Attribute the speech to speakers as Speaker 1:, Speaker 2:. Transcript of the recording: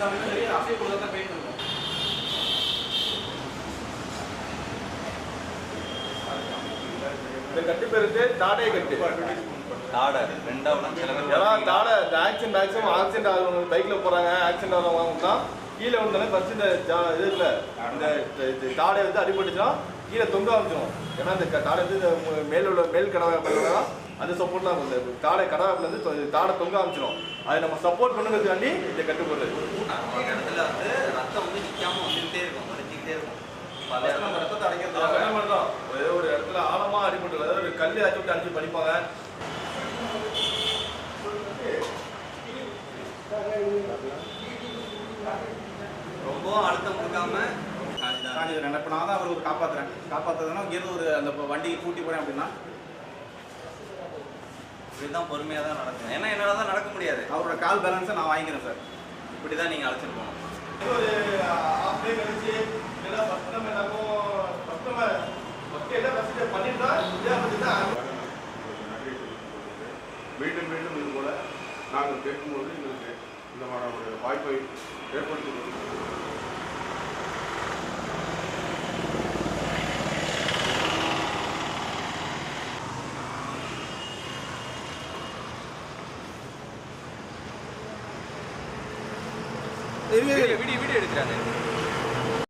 Speaker 1: கொடுத்தாலும் சரி அப்படியே கொடுத்தா தான் பெயின் இருக்கும்.
Speaker 2: இந்த கட்டு பேருக்கு தாடை கட்டு.
Speaker 3: தாடை ரெண்டாவது சில பேர்
Speaker 2: ஏன்னா தாடை இந்த ஆக்சிடென்ட் மேக்ஸிமம் ஆக்சிடென்ட் ஆகிறவங்க பைக்கில் போகிறாங்க, ஆக்சிடென்ட் ஆகிறவங்க கீழே வந்தாலே ஃபஸ்ட்டு இந்த இது இல்லை இந்த தாடை வந்து அடிபட்டுச்சுன்னா கீழே தொங்க ஆரம்பிச்சிடும். ஏன்னா இந்த தாடை வந்து இந்த மேல் கடவாப்பில் அந்த சப்போர்ட்லாம் இருக்கும். இந்த தாடை கடவாப்பிலேருந்து தாடை தொங்க ஆரம்பிச்சிடும். அதை நம்ம சப்போர்ட் பண்ணுறதுக்காண்டி இந்த கட்டு போடுறது.
Speaker 3: ஒரு இடத்துல வந்து ரத்தம் வந்து நிற்காம வந்துகிட்டே இருக்கும், வலிச்சுக்கிட்டே இருக்கும்.
Speaker 1: நம்ம ரத்தத்தை அடைக்கிறது
Speaker 2: தான் ஒரு இடத்துல ஆழமாக அடிபட்டு, அதாவது ஒரு கல் அடிச்சு விட்டு அடிச்சு படிப்பாங்க.
Speaker 3: ரொம்ப அழுத்தம் கொடுக்காம
Speaker 1: காஞ்சிக்கிறேன். இப்போ நான் தான் அவர் ஒரு காப்பாற்றுறதுன்னா இங்கேருந்து ஒரு அந்த வண்டியை கூட்டி போகிறேன் அப்படின்னா
Speaker 3: இப்படிதான் பொறுமையாக தான் நடக்கும். ஏன்னா என்னால் தான் நடக்க முடியாது.
Speaker 1: அவரோட கால் பேலன்ஸை நான் வாங்கிக்கிறேன் சார்.
Speaker 3: இப்படி தான் நீங்கள் அழைச்சிட்டு போகணும்.
Speaker 2: ஒரு ஹாஃப் டே கழிச்சு இல்லைன்னா ஃபஸ்ட் நம்ம எல்லாம் ஃபஸ்ட்டு பண்ணிட்டு தான்
Speaker 4: மீண்டும் மீண்டும் இது போல நாங்கள் கேட்கும்போது எங்களுக்கு இந்த மாதிரி ஒரு வாய்ப்பை ஏற்படுத்தி கொடுக்கிறோம்.
Speaker 3: வீடியோ எடுக்கிறாங்க.